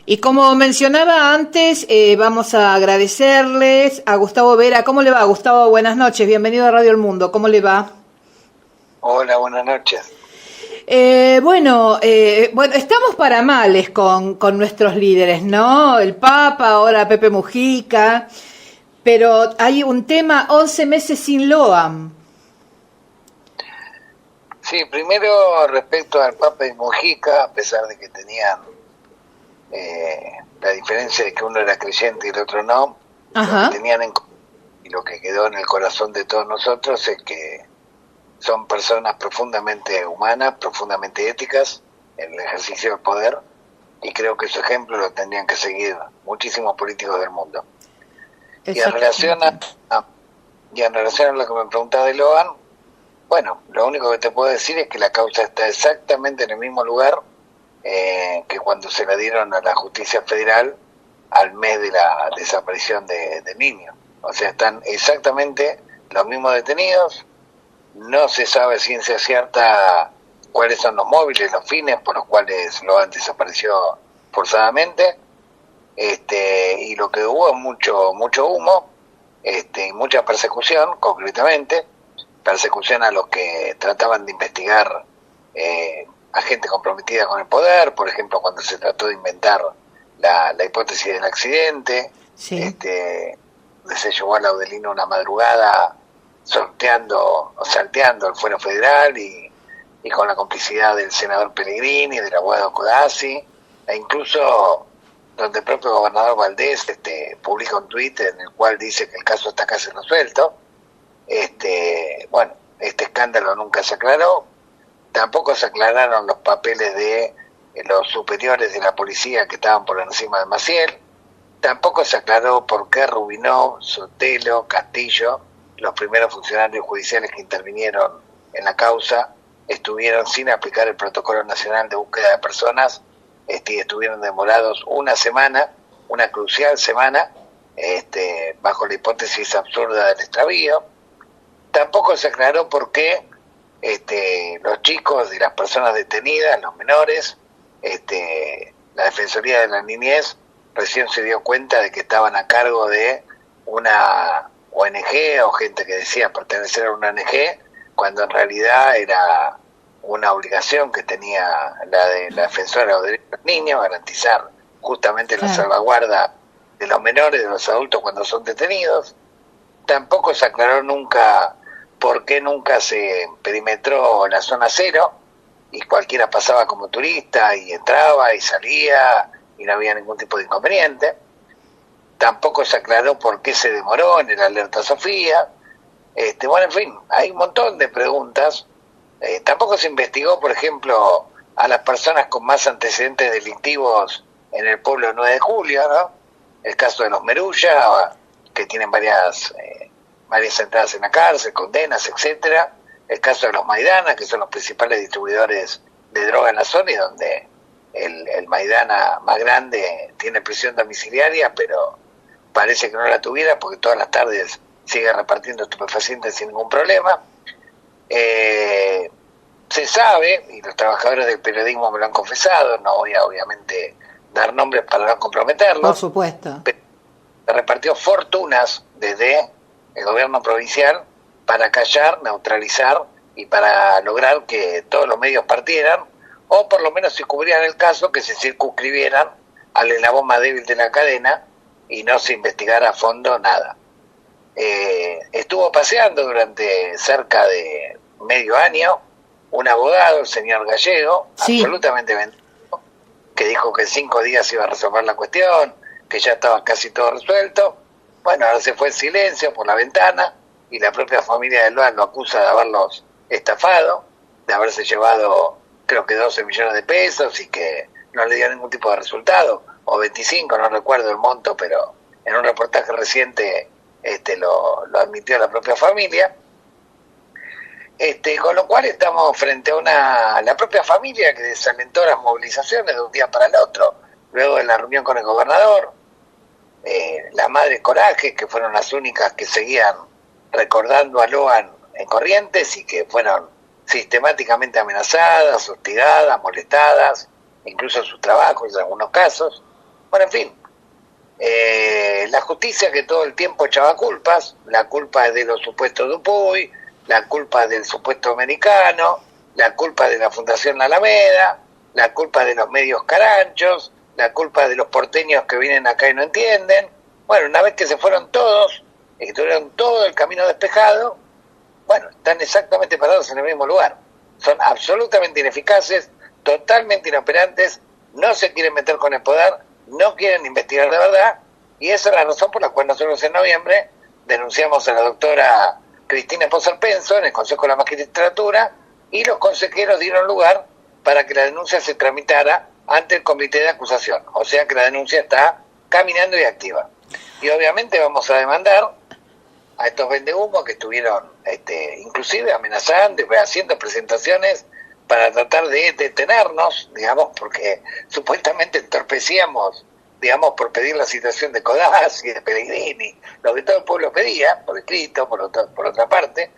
Y como mencionaba antes, vamos a agradecerles a Gustavo Vera. ¿Cómo le va, Gustavo? Buenas noches, bienvenido a Radio El Mundo. ¿Cómo le va? Hola, buenas noches. Bueno, estamos para males con nuestros líderes, ¿no? El Papa, ahora Pepe Mujica, pero hay un tema, 11 meses sin Loan. Sí, primero respecto al Papa y Mujica, a pesar de que tenían la diferencia de que uno era creyente y el otro no, Ajá. lo que tenían en común y lo que quedó en el corazón de todos nosotros es que son personas profundamente humanas, profundamente éticas en el ejercicio del poder, y creo que su ejemplo lo tendrían que seguir muchísimos políticos del mundo. Y en relación a lo que me preguntaba de Loan, bueno, lo único que te puedo decir es que la causa está exactamente en el mismo lugar que cuando se la dieron a la justicia federal al mes de la desaparición de niños. O sea, están exactamente los mismos detenidos. No se sabe ciencia cierta cuáles son los móviles, los fines por los cuales Loan desapareció forzadamente. Y lo que hubo es mucho humo, y mucha persecución, concretamente, persecución a los que trataban de investigar a gente comprometida con el poder, por ejemplo, cuando se trató de inventar la hipótesis del accidente, Sí. se llevó a Laudelino una madrugada salteando el fuero federal y con la complicidad del senador Pellegrini, del abogado Codazzi, e incluso donde el propio gobernador Valdés publica un tuit en el cual dice que el caso está casi resuelto. Bueno, este escándalo nunca se aclaró, tampoco se aclararon los papeles de los superiores de la policía que estaban por encima de Maciel, tampoco se aclaró por qué Rubinó, Sotelo, Castillo, los primeros funcionarios judiciales que intervinieron en la causa, estuvieron sin aplicar el protocolo nacional de búsqueda de personas, y estuvieron demorados una semana, una crucial semana, bajo la hipótesis absurda del extravío. Tampoco se aclaró por qué los chicos y las personas detenidas, los menores, la Defensoría de la Niñez recién se dio cuenta de que estaban a cargo de una ONG o gente que decía pertenecer a una ONG, cuando en realidad era una obligación que tenía la Defensora de los Derechos de los Niños, garantizar justamente la salvaguarda de los menores, de los adultos cuando son detenidos. Tampoco se aclaró nunca por qué nunca se perimetró la zona cero y cualquiera pasaba como turista y entraba y salía y no había ningún tipo de inconveniente. Tampoco se aclaró por qué se demoró en el Alerta Sofía. Bueno, en fin, hay un montón de preguntas. Tampoco se investigó, por ejemplo, a las personas con más antecedentes delictivos en el pueblo 9 de julio, ¿no? El caso de los Merulla, que tienen varias entradas en la cárcel, condenas, etcétera. El caso de los Maidana, que son los principales distribuidores de droga en la zona y donde el Maidana más grande tiene prisión domiciliaria, pero parece que no la tuviera porque todas las tardes sigue repartiendo estupefacientes sin ningún problema. Se sabe, y los trabajadores del periodismo me lo han confesado, no voy a obviamente dar nombres para no comprometerlos. Por supuesto. Pero se repartió fortunas desde el gobierno provincial para callar, neutralizar y para lograr que todos los medios partieran, o por lo menos si cubrían el caso, que se circunscribieran al eslabón más débil de la cadena y no se investigara a fondo nada. Estuvo paseando durante cerca de medio año un abogado, el señor Gallego, sí, absolutamente vendido, que dijo que en 5 días iba a resolver la cuestión, que ya estaba casi todo resuelto. Bueno, ahora se fue en silencio por la ventana y la propia familia de Loan lo acusa de haberlos estafado, de haberse llevado creo que 12 millones de pesos y que no le dio ningún tipo de resultado, o 25, no recuerdo el monto, pero en un reportaje reciente lo admitió la propia familia. Con lo cual estamos frente a la propia familia que desalentó las movilizaciones de un día para el otro, luego de la reunión con el gobernador, la madre Coraje, que fueron las únicas que seguían recordando a Loan en Corrientes y que fueron sistemáticamente amenazadas, hostigadas, molestadas, incluso sus trabajos en algunos casos. Bueno, en fin, la justicia que todo el tiempo echaba culpas, la culpa es de los supuestos Dupuy, la culpa es del supuesto americano, la culpa de la Fundación La Alameda, la culpa de los medios caranchos, la culpa de los porteños que vienen acá y no entienden. Bueno, una vez que se fueron todos, y que tuvieron todo el camino despejado, bueno, están exactamente parados en el mismo lugar. Son absolutamente ineficaces, totalmente inoperantes, no se quieren meter con el poder, no quieren investigar de verdad, y esa es la razón por la cual nosotros en noviembre denunciamos a la doctora Cristina Esposar Penso en el Consejo de la Magistratura, y los consejeros dieron lugar para que la denuncia se tramitara ante el comité de acusación. O sea que la denuncia está caminando y activa. Y obviamente vamos a demandar a estos vendehumos que estuvieron inclusive amenazando y haciendo presentaciones para tratar de detenernos, digamos, porque supuestamente entorpecíamos, digamos, por pedir la citación de Codazzi, de Pellegrini, lo que todo el pueblo pedía, por escrito, por otra parte.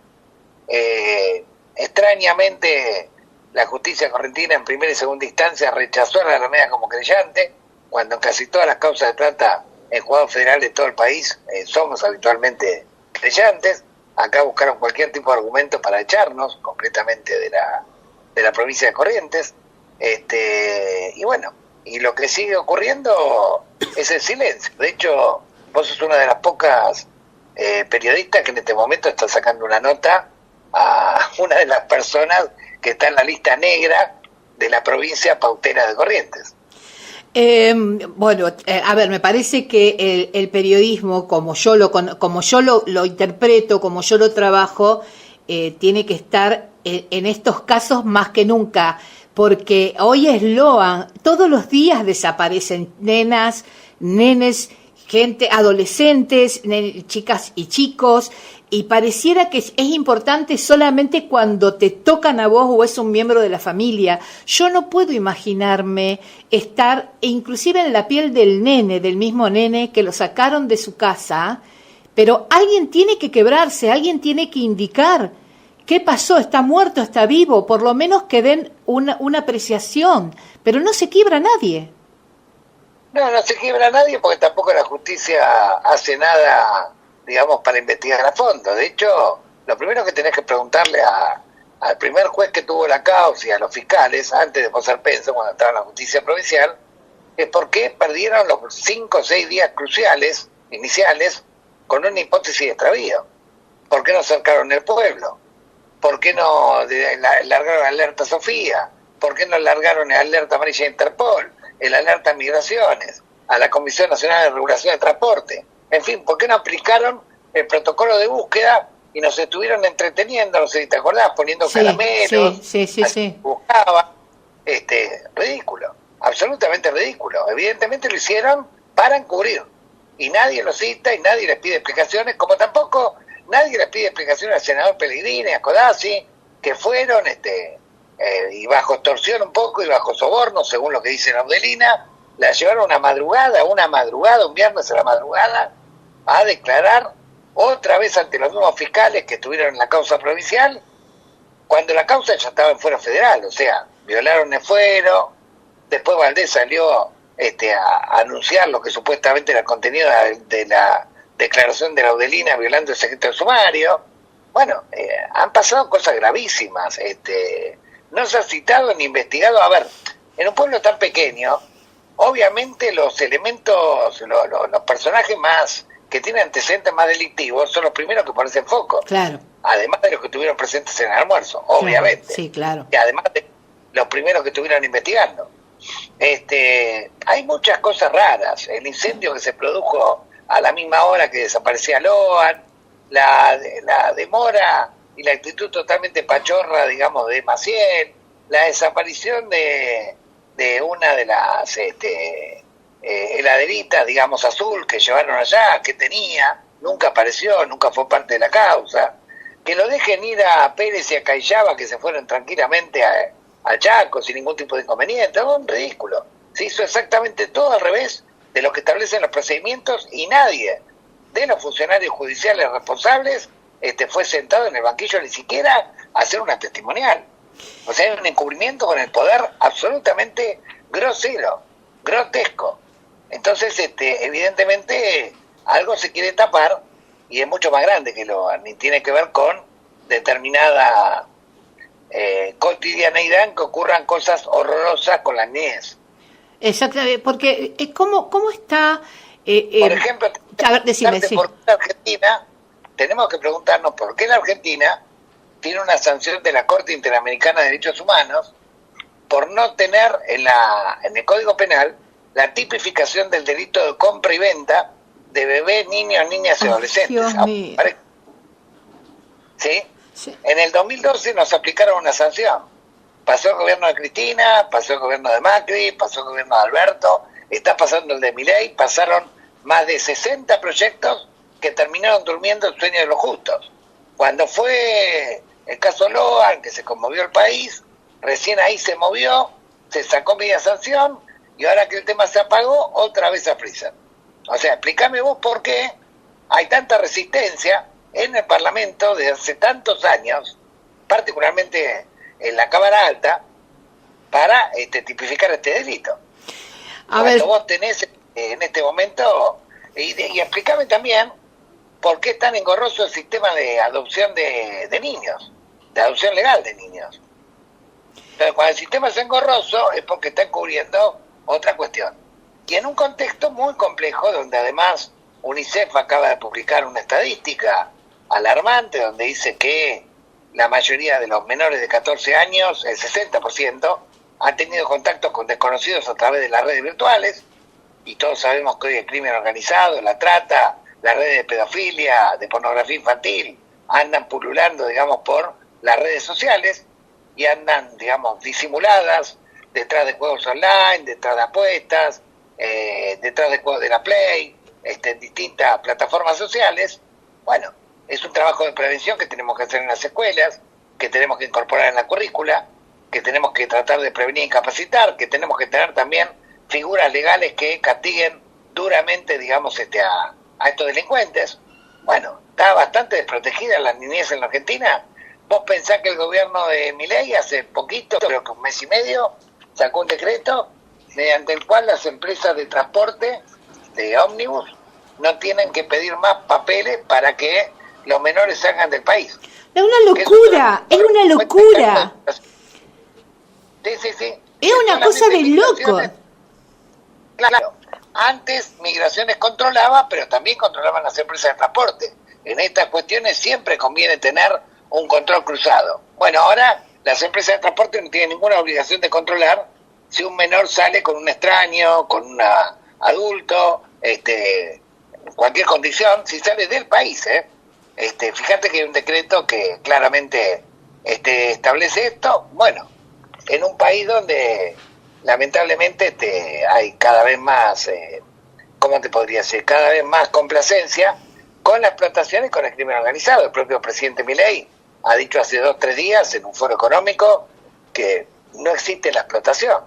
Extrañamente, la justicia correntina en primera y segunda instancia rechazó a la Alameda como creyente, cuando en casi todas las causas de trata en juzgados federales de todo el país somos habitualmente creyentes. Acá buscaron cualquier tipo de argumento para echarnos completamente de la provincia de Corrientes. Y bueno, y lo que sigue ocurriendo es el silencio. De hecho, vos sos una de las pocas periodistas que en este momento está sacando una nota a una de las personas que está en la lista negra de la provincia pautera de Corrientes. A ver, me parece que el periodismo, como yo lo interpreto, como yo lo trabajo, tiene que estar en estos casos más que nunca, porque hoy es Loan, todos los días desaparecen nenas, nenes, gente, adolescentes, chicas y chicos, y pareciera que es importante solamente cuando te tocan a vos o es un miembro de la familia. Yo no puedo imaginarme estar inclusive en la piel del nene, del mismo nene que lo sacaron de su casa, pero alguien tiene que quebrarse, alguien tiene que indicar qué pasó, está muerto, está vivo, por lo menos que den una apreciación, pero no se quiebra nadie. No se quiebra nadie porque tampoco la justicia hace nada, digamos, para investigar a fondo. De hecho, lo primero que tenés que preguntarle al primer juez que tuvo la causa y a los fiscales, antes de Esposar Penso, cuando estaba en la justicia provincial, es por qué perdieron los 5 o 6 días cruciales, iniciales, con una hipótesis de extravío. ¿Por qué no cercaron el pueblo? ¿Por qué no largaron la alerta Sofía? ¿Por qué no largaron el alerta amarilla de Interpol? El alerta Migraciones, a la Comisión Nacional de Regulación de Transporte. En fin, ¿por qué no aplicaron el protocolo de búsqueda y nos estuvieron entreteniendo, no sé si te acordás, poniendo caramelos? Sí. Buscaban. Ridículo, absolutamente ridículo. Evidentemente lo hicieron para encubrir. Y nadie lo cita y nadie les pide explicaciones, como tampoco nadie les pide explicaciones al senador Pellegrini, a Codazzi, que fueron y bajo extorsión un poco y bajo soborno, según lo que dice Laudelina, la llevaron un viernes a la madrugada, a declarar otra vez ante los nuevos fiscales que estuvieron en la causa provincial, cuando la causa ya estaba en fuero federal. O sea, violaron el fuero. Después Valdés salió a anunciar lo que supuestamente era el contenido de la declaración de Laudelina violando el secreto del sumario. Bueno, han pasado cosas gravísimas. No se ha citado ni investigado. A ver, en un pueblo tan pequeño, obviamente los elementos, los personajes más que tienen antecedentes más delictivos son los primeros que ponen en foco. Claro. Además de los que estuvieron presentes en el almuerzo, obviamente. Sí, claro. Y además de los primeros que estuvieron investigando. Hay muchas cosas raras. El incendio que se produjo a la misma hora que desaparecía Loan, la demora y la actitud totalmente pachorra, digamos, de Maciel, la desaparición de una de las heladeritas, digamos, azul que llevaron allá, que tenía, nunca apareció, nunca fue parte de la causa, que lo dejen ir a Pérez y a Cayaba, que se fueron tranquilamente a Chaco sin ningún tipo de inconveniente. Un ridículo. Se hizo exactamente todo al revés de lo que establecen los procedimientos y nadie de los funcionarios judiciales responsables fue sentado en el banquillo ni siquiera a hacer una testimonial. O sea, hay un encubrimiento con el poder absolutamente grosero, grotesco. Entonces, evidentemente, algo se quiere tapar y es mucho más grande que ni tiene que ver con determinada cotidianeidad en que ocurran cosas horrorosas con la niñez. Exactamente, porque ¿cómo está? Por ejemplo, A ver, decime, sí. ¿por qué la Argentina? Tenemos que preguntarnos por qué la Argentina tiene una sanción de la Corte Interamericana de Derechos Humanos por no tener en el Código Penal la tipificación del delito de compra y venta de bebés, niños, niñas y adolescentes. Dios mío. ¿Sí? Sí. En el 2012 nos aplicaron una sanción. Pasó el gobierno de Cristina, pasó el gobierno de Macri, pasó el gobierno de Alberto, está pasando el de Milei, pasaron más de 60 proyectos que terminaron durmiendo el sueño de los justos. Cuando fue el caso Loa, en que se conmovió el país, recién ahí se movió, se sacó media sanción, y ahora que el tema se apagó, otra vez apriesan. O sea, explícame vos por qué hay tanta resistencia en el Parlamento desde hace tantos años, particularmente en la Cámara Alta, para tipificar este delito. Cuando vos tenés en este momento, y explícame también por qué es tan engorroso el sistema de adopción de niños, de adopción legal de niños. Entonces, cuando el sistema es engorroso es porque está encubriendo otra cuestión. Y en un contexto muy complejo, donde además UNICEF acaba de publicar una estadística alarmante, donde dice que la mayoría de los menores de 14 años, el 60%, han tenido contactos con desconocidos a través de las redes virtuales, y todos sabemos que hoy el crimen organizado, la trata, las redes de pedofilia, de pornografía infantil, andan pululando, digamos, por las redes sociales, y andan, digamos, disimuladas detrás de juegos online, detrás de apuestas, detrás de juegos de la Play, en distintas plataformas sociales. Bueno, es un trabajo de prevención que tenemos que hacer en las escuelas, que tenemos que incorporar en la currícula, que tenemos que tratar de prevenir y capacitar, que tenemos que tener también figuras legales que castiguen duramente, digamos, a estos delincuentes. Bueno, está bastante desprotegida la niñez en la Argentina. Vos pensás que el gobierno de Milei hace poquito, creo que un mes y medio, sacó un decreto mediante el cual las empresas de transporte de ómnibus no tienen que pedir más papeles para que los menores salgan del país. Es una locura, es una locura. Sí. Es una cosa de loco. Claro, antes Migraciones controlaba, pero también controlaban las empresas de transporte. En estas cuestiones siempre conviene tener un control cruzado. Bueno, ahora las empresas de transporte no tienen ninguna obligación de controlar si un menor sale con un extraño, con un adulto, cualquier condición, si sale del país, fíjate que hay un decreto que claramente establece esto. Bueno, en un país donde lamentablemente hay cada vez más, ¿cómo te podría decir? Cada vez más complacencia con la explotación y con el crimen organizado. El propio presidente Milei ha dicho hace 2 o 3 días en un foro económico que no existe la explotación.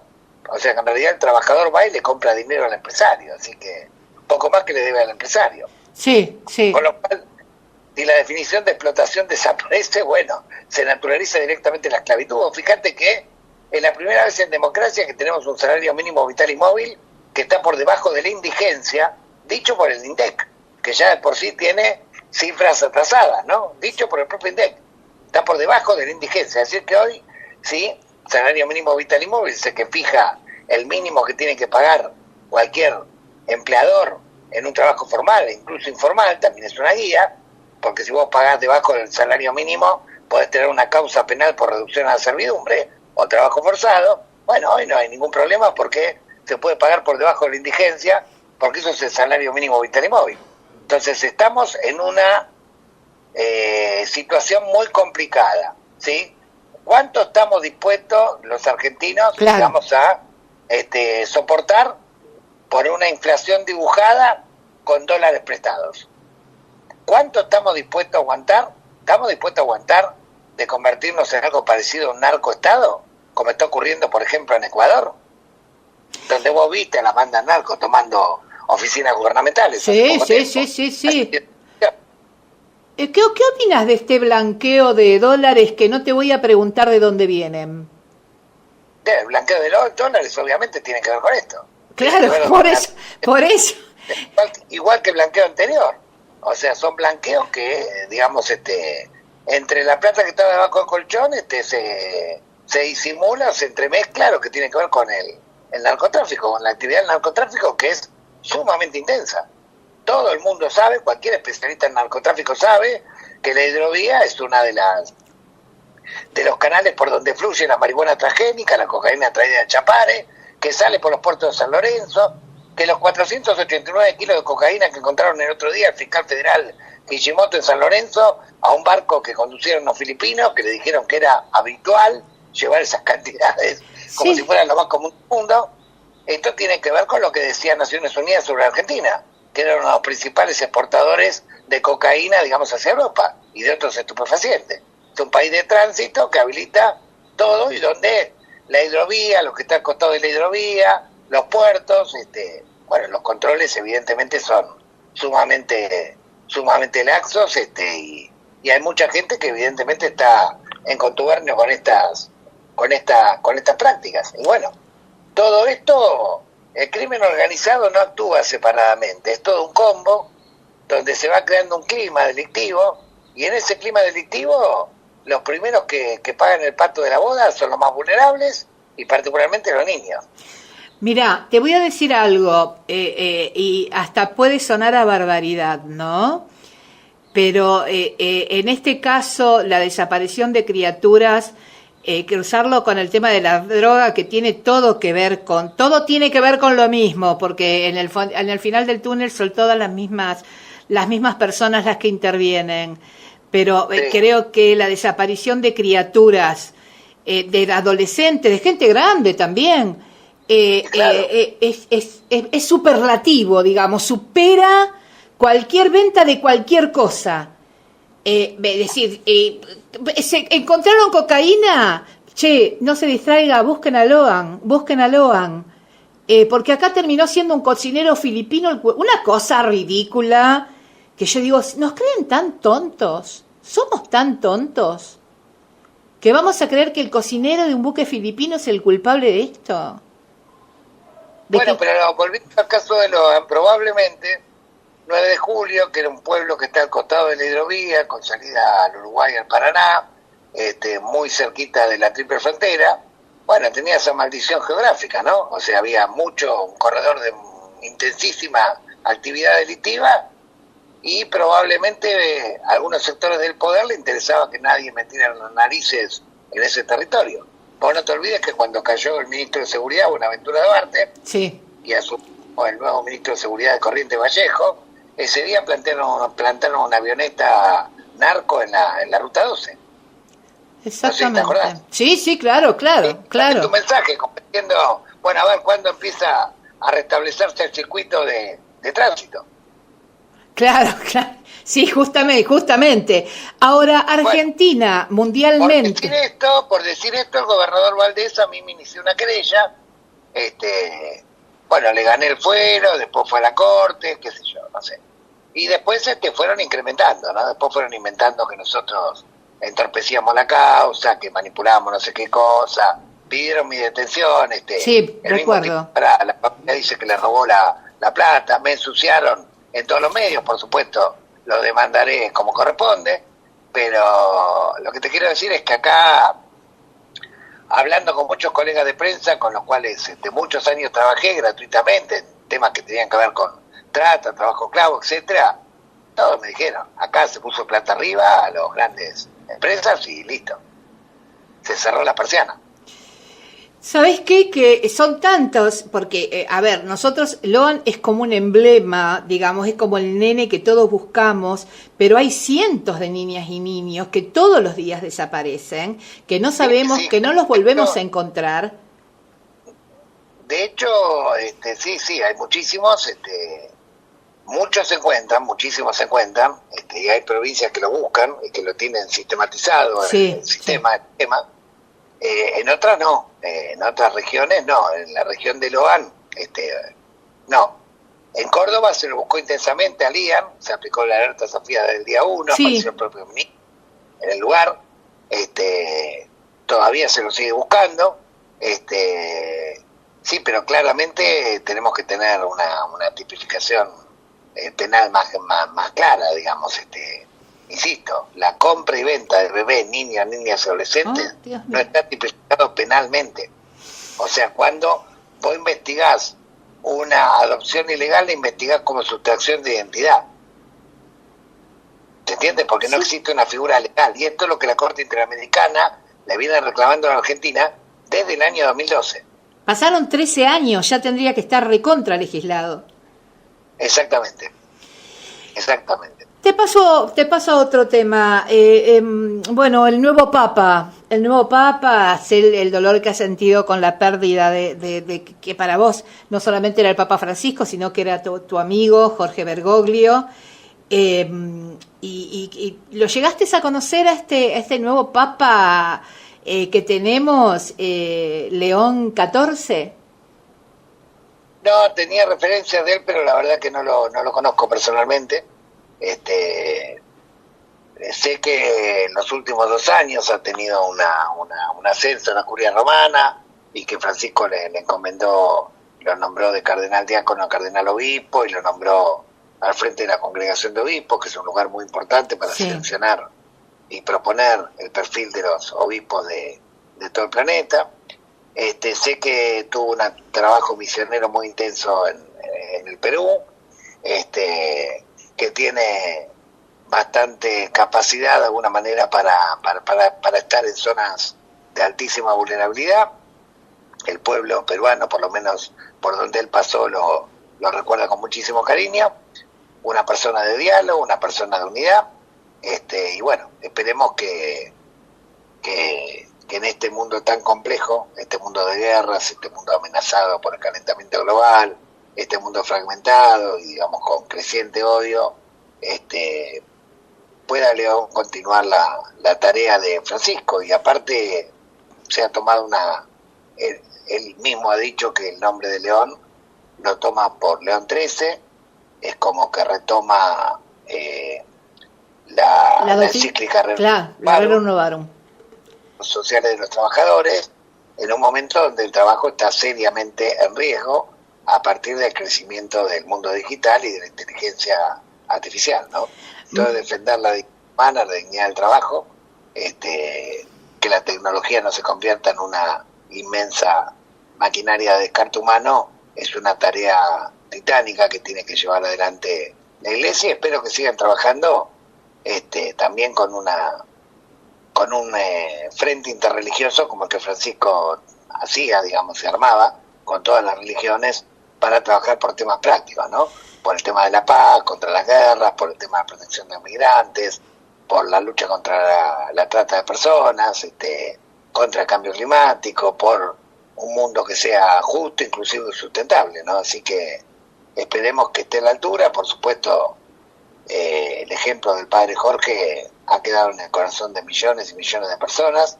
O sea que en realidad el trabajador va y le compra dinero al empresario, así que poco más que le debe al empresario. Sí. Con lo cual, si la definición de explotación desaparece, bueno, se naturaliza directamente la esclavitud. Fíjate que es la primera vez en democracia que tenemos un salario mínimo vital y móvil que está por debajo de la indigencia, dicho por el INDEC, que ya de por sí tiene cifras atrasadas, ¿no? Dicho por el propio INDEC, está por debajo de la indigencia. Es decir que hoy, sí, salario mínimo vital y móvil es el que fija el mínimo que tiene que pagar cualquier empleador en un trabajo formal e incluso informal, también es una guía, porque si vos pagás debajo del salario mínimo, podés tener una causa penal por reducción a la servidumbre o trabajo forzado. Bueno, hoy no hay ningún problema porque se puede pagar por debajo de la indigencia, porque eso es el salario mínimo vital y móvil. Entonces estamos en una situación muy complicada, ¿sí? ¿Cuánto estamos dispuestos los argentinos, digamos, a soportar por una inflación dibujada con dólares prestados? ¿Cuánto estamos dispuestos a aguantar? ¿Estamos dispuestos a aguantar de convertirnos en algo parecido a un narcoestado, como está ocurriendo, por ejemplo, en Ecuador, donde vos viste a la banda narco tomando oficinas gubernamentales? Sí. ¿Qué opinas de este blanqueo de dólares que no te voy a preguntar de dónde vienen? El blanqueo de dólares obviamente tiene que ver con esto. Claro, por eso. Igual que blanqueo anterior. O sea, son blanqueos que, digamos, entre la plata que estaba debajo del colchón, se disimula, se entremezcla lo que tiene que ver con el narcotráfico, con la actividad del narcotráfico, que es sumamente intensa. Todo el mundo sabe, cualquier especialista en narcotráfico sabe que la hidrovía es una de los canales por donde fluye la marihuana transgénica, la cocaína traída de Chapare, que sale por los puertos de San Lorenzo, que los 489 kilos de cocaína que encontraron el otro día el fiscal federal Kishimoto en San Lorenzo, a un barco que conducieron los filipinos, que le dijeron que era habitual llevar esas cantidades como si fueran lo más común del mundo. Esto tiene que ver con lo que decía Naciones Unidas sobre Argentina, que eran uno de los principales exportadores de cocaína, digamos, hacia Europa y de otros estupefacientes. Es un país de tránsito que habilita todo y donde la hidrovía, lo que está al costado de la hidrovía, los puertos, bueno, los controles evidentemente son sumamente laxos, y hay mucha gente que evidentemente está en contubernio con estas prácticas. Y bueno, todo esto, el crimen organizado no actúa separadamente, es todo un combo donde se va creando un clima delictivo, y en ese clima delictivo los primeros que pagan el pato de la boda son los más vulnerables, y particularmente los niños. Mirá, te voy a decir algo, y hasta puede sonar a barbaridad, ¿no? Pero en este caso, la desaparición de criaturas, cruzarlo con el tema de la droga, que tiene todo tiene que ver con lo mismo, porque en el final del túnel son todas las mismas personas las que intervienen. Pero Sí. creo que la desaparición de criaturas, de adolescentes, de gente grande también, Claro. es superlativo, digamos, supera cualquier venta de cualquier cosa. Es decir, se encontraron cocaína, che, no se distraiga, busquen a Loan, porque acá terminó siendo un cocinero filipino, una cosa ridícula, que yo digo, ¿nos creen tan tontos? ¿Somos tan tontos? ¿Que vamos a creer que el cocinero de un buque filipino es el culpable de esto? Bueno, pero volviendo al caso de Loan, probablemente 9 de julio, que era un pueblo que está al costado de la hidrovía, con salida al Uruguay y al Paraná, muy cerquita de la triple frontera, bueno, tenía esa maldición geográfica, ¿no? O sea, había un corredor de intensísima actividad delictiva, y probablemente algunos sectores del poder le interesaba que nadie metiera las narices en ese territorio. Vos no te olvides que cuando cayó el ministro de Seguridad, Buenaventura Duarte, Sí. y asumió el nuevo ministro de Seguridad de Corrientes Vallejo, ese día plantaron una avioneta narco en la ruta 12. Exactamente. No sé si te acordás. Sí, claro. Tu mensaje, compitiendo, bueno, a ver cuándo empieza a restablecerse el circuito de tránsito. Claro. Sí, justamente. Ahora, Argentina, mundialmente. Por decir esto, el gobernador Valdés a mí me inició una querella. Bueno, le gané el fuero, después fue a la corte, qué sé yo, no sé. Y después fueron incrementando, ¿no? Después fueron inventando que nosotros entorpecíamos la causa, que manipulábamos no sé qué cosa, pidieron mi detención, Sí, el recuerdo. la familia dice que le robó la plata, me ensuciaron en todos los medios, por supuesto, lo demandaré como corresponde, pero lo que te quiero decir es que acá, hablando con muchos colegas de prensa con los cuales muchos años trabajé gratuitamente en temas que tenían que ver con trata, trabajo esclavo, etcétera, todos me dijeron, acá se puso plata arriba a los grandes empresas y listo, se cerró la persiana. ¿Sabés qué? Que son tantos, porque, a ver, nosotros, Loan es como un emblema, digamos, es como el nene que todos buscamos, pero hay cientos de niñas y niños que todos los días desaparecen, que no sabemos, Sí, que no los volvemos a encontrar. De hecho, sí, hay muchísimos, muchísimos se encuentran, y hay provincias que lo buscan y que lo tienen sistematizado en el sistema. En otras no, en otras regiones no, en la región de Loan, no. En Córdoba se lo buscó intensamente a Lian, se aplicó la alerta Sofía del día 1, apareció el propio ministro en el lugar, todavía se lo sigue buscando, sí pero claramente tenemos que tener una tipificación penal más clara, digamos. Insisto, la compra y venta de bebés, niños, niñas y adolescentes no está tipificado penalmente. O sea, cuando vos investigás una adopción ilegal, la investigás como sustracción de identidad. ¿Se entiende? Porque no existe una figura legal. Y esto es lo que la Corte Interamericana le viene reclamando a la Argentina desde el año 2012. Pasaron 13 años, ya tendría que estar recontra legislado. Exactamente. Te paso a otro tema. Bueno, el nuevo Papa, el dolor que has sentido con la pérdida de que para vos no solamente era el Papa Francisco, sino que era tu amigo Jorge Bergoglio. Y lo llegaste a conocer a este nuevo Papa que tenemos, León XIV. No, tenía referencias de él, pero la verdad que no lo conozco personalmente. Sé que en los últimos 2 años ha tenido un ascenso en la curia romana y que Francisco le encomendó, lo nombró de cardenal diácono a cardenal obispo y lo nombró al frente de la congregación de obispos, que es un lugar muy importante para seleccionar y proponer el perfil de los obispos de todo el planeta. Sé que tuvo un trabajo misionero muy intenso en el Perú, que tiene bastante capacidad de alguna manera para estar en zonas de altísima vulnerabilidad. El pueblo peruano, por lo menos por donde él pasó, lo recuerda con muchísimo cariño. Una persona de diálogo, una persona de unidad, y bueno, esperemos que en este mundo tan complejo, este mundo de guerras, este mundo amenazado por el calentamiento global, este mundo fragmentado y digamos con creciente odio, pueda León continuar la tarea de Francisco. Y aparte se ha tomado él mismo ha dicho que el nombre de León lo toma por León XIII, es como que retoma la encíclica Rerum Novarum sociales de los trabajadores, en un momento donde el trabajo está seriamente en riesgo a partir del crecimiento del mundo digital y de la inteligencia artificial, ¿no? Entonces defender la dignidad humana, la dignidad del trabajo, que la tecnología no se convierta en una inmensa maquinaria de descarte humano, es una tarea titánica que tiene que llevar adelante la Iglesia, y espero que sigan trabajando también con un frente interreligioso como el que Francisco hacía, digamos, se armaba con todas las religiones para trabajar por temas prácticos, ¿no? Por el tema de la paz, contra las guerras, por el tema de protección de migrantes, por la lucha contra la trata de personas, contra el cambio climático, por un mundo que sea justo, inclusivo y sustentable, ¿no? Así que esperemos que esté a la altura. Por supuesto, el ejemplo del padre Jorge ha quedado en el corazón de millones y millones de personas.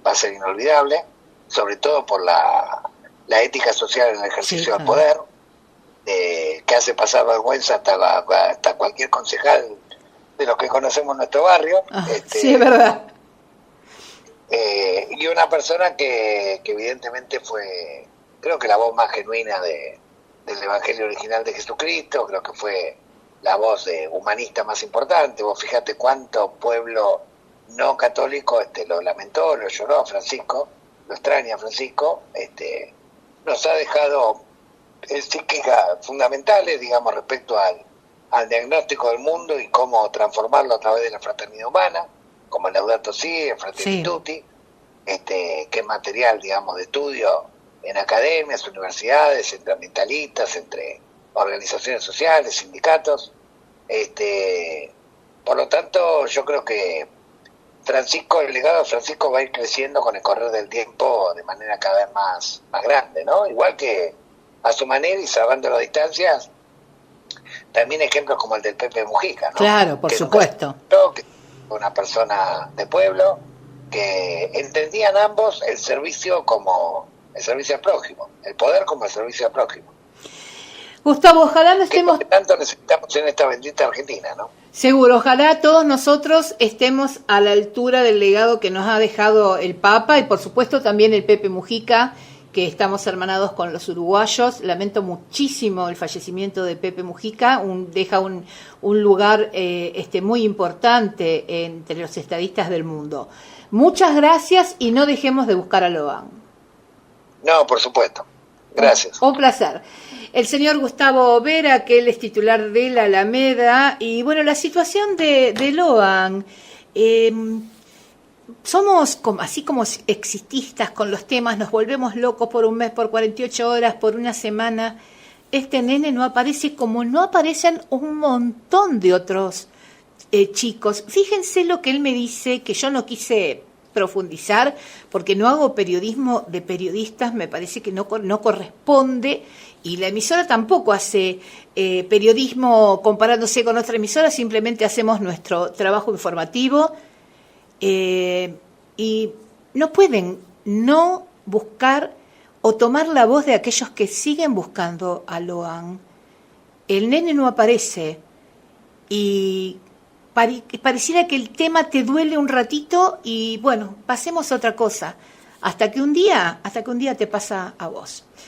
Va a ser inolvidable, sobre todo por la ética social en el ejercicio del poder, que hace pasar vergüenza hasta cualquier concejal de los que conocemos en nuestro barrio. Sí, es verdad. Y una persona que evidentemente fue, creo que la voz más genuina del Evangelio original de Jesucristo, creo que fue la voz humanista más importante. Vos fíjate cuánto pueblo no católico lo lamentó, lo lloró a Francisco, lo extraña a Francisco. Nos ha dejado psíquicas fundamentales, digamos, respecto al diagnóstico del mundo y cómo transformarlo a través de la fraternidad humana, como el Laudato Si, el Fratelli Tutti, que es material, digamos, de estudio en academias, universidades, entre ambientalistas, entre organizaciones sociales, sindicatos. Por lo tanto, yo creo que el legado de Francisco va a ir creciendo con el correr del tiempo de manera cada vez más grande, ¿no? Igual que a su manera y salvando las distancias, también ejemplos como el del Pepe Mujica, ¿no? Claro, por supuesto. Que una persona de pueblo, que entendían ambos el servicio como el servicio al prójimo, el poder como el servicio al prójimo. Gustavo, ojalá no estemos... Que tanto necesitamos en esta bendita Argentina, ¿no? Seguro, ojalá todos nosotros estemos a la altura del legado que nos ha dejado el Papa y por supuesto también el Pepe Mujica, que estamos hermanados con los uruguayos. Lamento muchísimo el fallecimiento de Pepe Mujica, deja un lugar muy importante entre los estadistas del mundo. Muchas gracias y no dejemos de buscar a Loan. No, por supuesto. Gracias. Un placer. El señor Gustavo Vera, que él es titular de la Alameda, y bueno, la situación de Loan, somos así como exitistas con los temas, nos volvemos locos por un mes, por 48 horas, por una semana. Este nene no aparece como no aparecen un montón de otros chicos. Fíjense lo que él me dice, que yo no quise profundizar, porque no hago periodismo de periodistas, me parece que no corresponde, y la emisora tampoco hace periodismo comparándose con otra emisora, simplemente hacemos nuestro trabajo informativo, y no pueden no buscar o tomar la voz de aquellos que siguen buscando a Loan. El nene no aparece, y pareciera que el tema te duele un ratito y bueno, pasemos a otra cosa, hasta que un día te pasa a vos.